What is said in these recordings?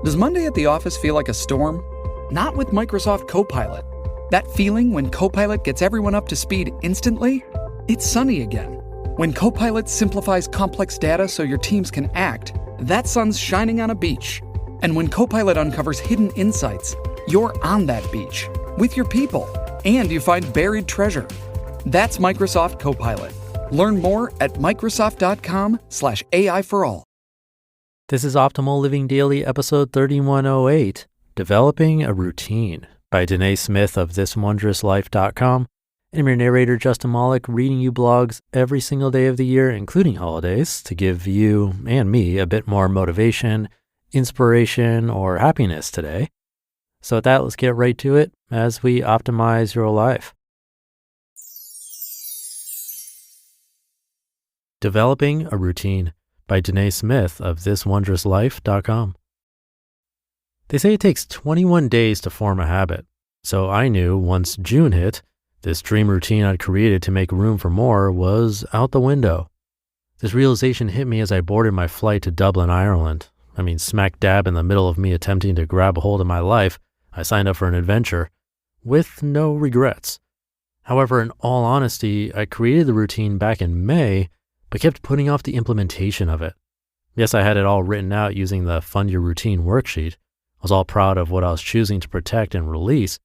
Does Monday at the office feel like a storm? Not with Microsoft Copilot. That feeling when Copilot gets everyone up to speed instantly? It's sunny again. When Copilot simplifies complex data so your teams can act, that sun's shining on a beach. And when Copilot uncovers hidden insights, you're on that beach with your people, and you find buried treasure. That's Microsoft Copilot. Learn more at Microsoft.com/AI for all. This is Optimal Living Daily, episode 3108, Developing a Routine by Danae Smith of thiswondrouslife.com. I'm your narrator, Justin Malik, reading you blogs every single day of the year, including holidays, to give you and me a bit more motivation, inspiration, or happiness today. So with that, let's get right to it as we optimize your life. Developing a Routine by Danae Smith of thiswondrouslife.com. They say it takes 21 days to form a habit. So I knew once June hit, this dream routine I'd created to make room for more was out the window. This realization hit me as I boarded my flight to Dublin, Ireland. Smack dab in the middle of me attempting to grab a hold of my life, I signed up for an adventure with no regrets. However, in all honesty, I created the routine back in May, but kept putting off the implementation of it. Yes, I had it all written out using the Fund Your Routine worksheet. I was all proud of what I was choosing to protect and release,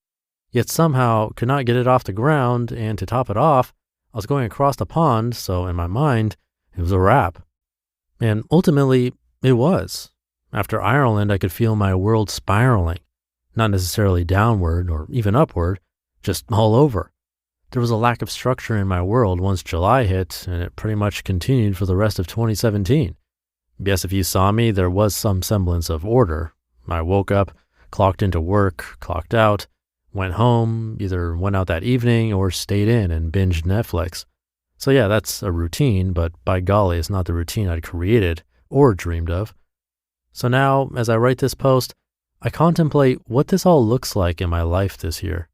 yet somehow could not get it off the ground, and to top it off, I was going across the pond, so in my mind, it was a wrap. And ultimately, it was. After Ireland, I could feel my world spiraling, not necessarily downward or even upward, just all over. There was a lack of structure in my world once July hit, and it pretty much continued for the rest of 2017. Yes, if you saw me, there was some semblance of order. I woke up, clocked into work, clocked out, went home, either went out that evening or stayed in and binged Netflix. So yeah, that's a routine, but by golly, it's not the routine I'd created or dreamed of. So now, as I write this post, I contemplate what this all looks like in my life this year.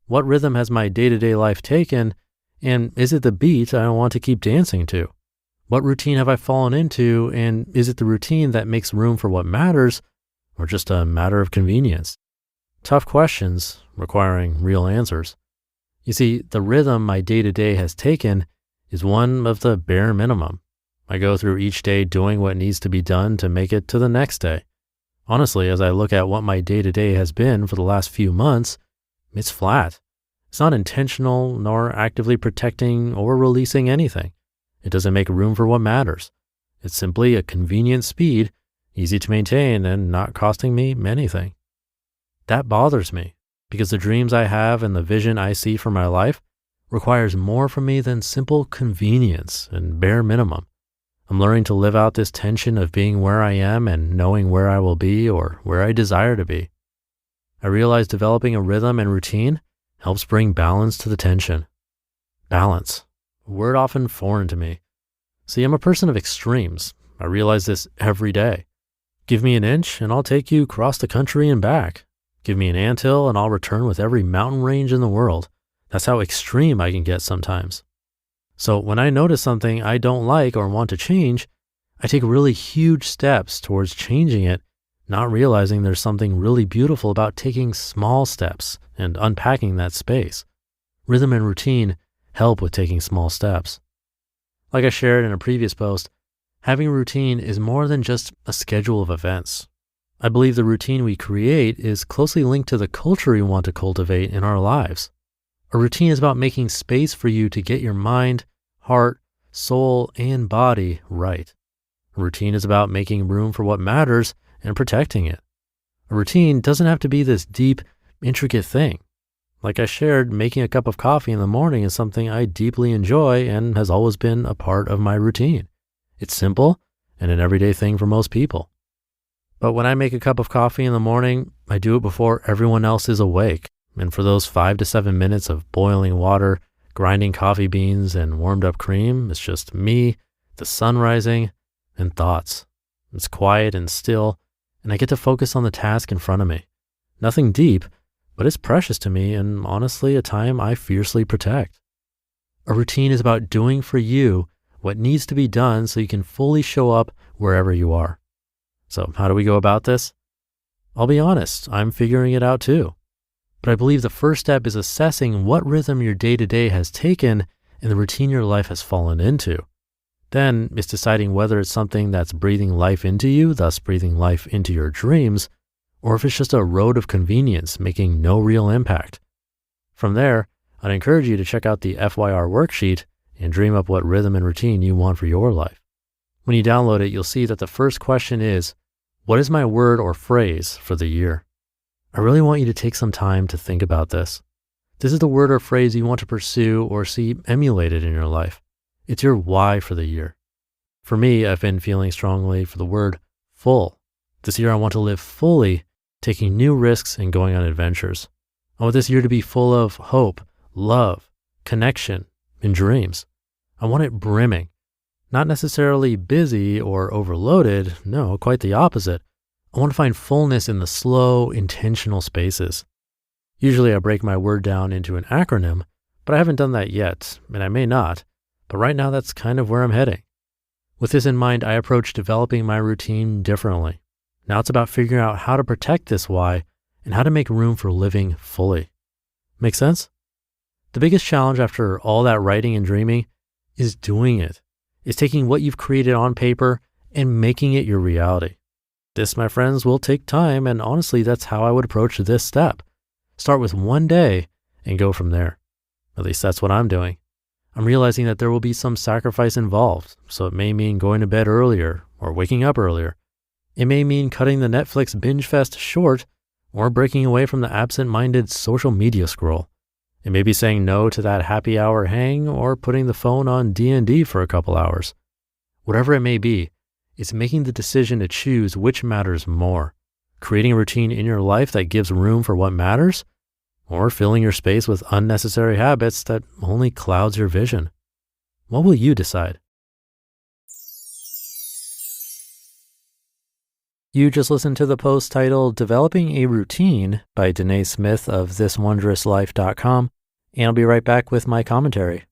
What rhythm has my day-to-day life taken, and is it the beat I want to keep dancing to? What routine have I fallen into, and is it the routine that makes room for what matters, or just a matter of convenience? Tough questions requiring real answers. You see, the rhythm my day-to-day has taken is one of the bare minimum. I go through each day doing what needs to be done to make it to the next day. Honestly, as I look at what my day-to-day has been for the last few months, it's flat. It's not intentional nor actively protecting or releasing anything. It doesn't make room for what matters. It's simply a convenient speed, easy to maintain and not costing me anything. That bothers me because the dreams I have and the vision I see for my life requires more from me than simple convenience and bare minimum. I'm learning to live out this tension of being where I am and knowing where I will be or where I desire to be. I realize developing a rhythm and routine helps bring balance to the tension. Balance, a word often foreign to me. See, I'm a person of extremes. I realize this every day. Give me an inch and I'll take you across the country and back. Give me an anthill and I'll return with every mountain range in the world. That's how extreme I can get sometimes. So when I notice something I don't like or want to change, I take really huge steps towards changing it, not realizing there's something really beautiful about taking small steps and unpacking that space. Rhythm and routine help with taking small steps. Like I shared in a previous post, having a routine is more than just a schedule of events. I believe the routine we create is closely linked to the culture we want to cultivate in our lives. A routine is about making space for you to get your mind, heart, soul, and body right. A routine is about making room for what matters and protecting it. A routine doesn't have to be this deep, intricate thing. Like I shared, making a cup of coffee in the morning is something I deeply enjoy and has always been a part of my routine. It's simple and an everyday thing for most people. But when I make a cup of coffee in the morning, I do it before everyone else is awake. And for those 5 to 7 minutes of boiling water, grinding coffee beans, and warmed up cream, it's just me, the sun rising, and thoughts. It's quiet and still, and I get to focus on the task in front of me. Nothing deep, but it's precious to me and honestly a time I fiercely protect. A routine is about doing for you what needs to be done so you can fully show up wherever you are. So how do we go about this? I'll be honest, I'm figuring it out too. But I believe the first step is assessing what rhythm your day-to-day has taken and the routine your life has fallen into. Then it's deciding whether it's something that's breathing life into you, thus breathing life into your dreams, or if it's just a road of convenience making no real impact. From there, I'd encourage you to check out the FYR worksheet and dream up what rhythm and routine you want for your life. When you download it, you'll see that the first question is, what is my word or phrase for the year? I really want you to take some time to think about this. This is the word or phrase you want to pursue or see emulated in your life. It's your why for the year. For me, I've been feeling strongly for the word full. This year I want to live fully, taking new risks and going on adventures. I want this year to be full of hope, love, connection, and dreams. I want it brimming. Not necessarily busy or overloaded, no, quite the opposite. I want to find fullness in the slow, intentional spaces. Usually I break my word down into an acronym, but I haven't done that yet, and I may not, but right now that's kind of where I'm heading. With this in mind, I approach developing my routine differently. Now it's about figuring out how to protect this why and how to make room for living fully. Make sense? The biggest challenge after all that writing and dreaming is doing it. It's taking what you've created on paper and making it your reality. This, my friends, will take time, and honestly, that's how I would approach this step. Start with one day and go from there. At least that's what I'm doing. I'm realizing that there will be some sacrifice involved, so it may mean going to bed earlier or waking up earlier. It may mean cutting the Netflix binge fest short or breaking away from the absent-minded social media scroll. It may be saying no to that happy hour hang or putting the phone on D&D for a couple hours. Whatever it may be, it's making the decision to choose which matters more, creating a routine in your life that gives room for what matters, or filling your space with unnecessary habits that only clouds your vision. What will you decide? You just listened to the post titled Developing a Routine by Danae Smith of thiswondrouslife.com, and I'll be right back with my commentary.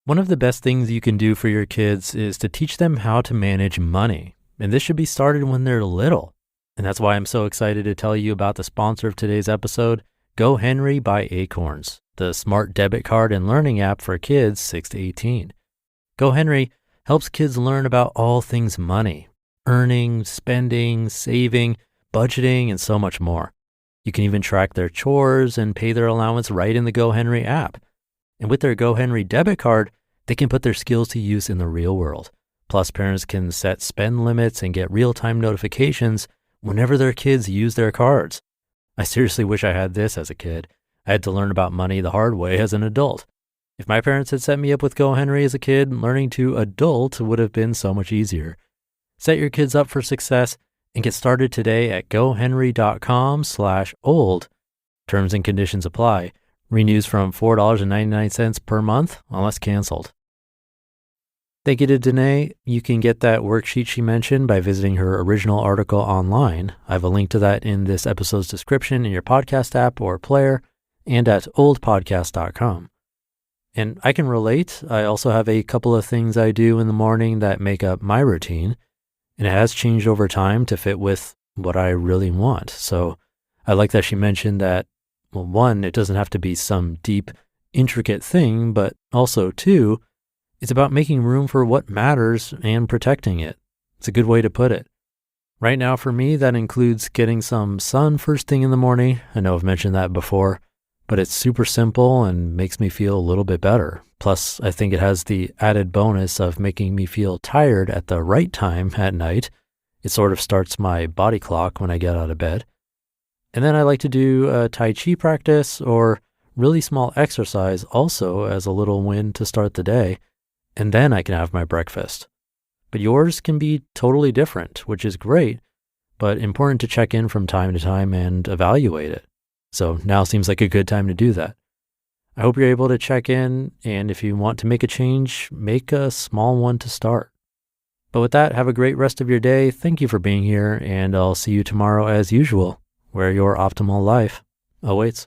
One of the best things you can do for your kids is to teach them how to manage money, and this should be started when they're little. And that's why I'm so excited to tell you about the sponsor of today's episode, GoHenry by Acorns, the smart debit card and learning app for kids 6 to 18. GoHenry helps kids learn about all things money, earning, spending, saving, budgeting, and so much more. You can even track their chores and pay their allowance right in the GoHenry app. And with their GoHenry debit card, they can put their skills to use in the real world. Plus, parents can set spend limits and get real-time notifications whenever their kids use their cards. I seriously wish I had this as a kid. I had to learn about money the hard way as an adult. If my parents had set me up with GoHenry as a kid, learning to adult would have been so much easier. Set your kids up for success and get started today at gohenry.com/old. Terms and conditions apply. Renews from $4.99 per month unless canceled. Thank you to Danae. You can get that worksheet she mentioned by visiting her original article online. I have a link to that in this episode's description in your podcast app or player and at oldpodcast.com. And I can relate. I also have a couple of things I do in the morning that make up my routine, and it has changed over time to fit with what I really want. So I like that she mentioned that, well, one, it doesn't have to be some deep, intricate thing, but also two, it's about making room for what matters and protecting it. It's a good way to put it. Right now for me, that includes getting some sun first thing in the morning. I know I've mentioned that before, but it's super simple and makes me feel a little bit better. Plus, I think it has the added bonus of making me feel tired at the right time at night. It sort of starts my body clock when I get out of bed. And then I like to do a Tai Chi practice or really small exercise also as a little win to start the day. And then I can have my breakfast. But yours can be totally different, which is great, but important to check in from time to time and evaluate it. So now seems like a good time to do that. I hope you're able to check in, and if you want to make a change, make a small one to start. But with that, have a great rest of your day. Thank you for being here, and I'll see you tomorrow as usual, where your optimal life awaits.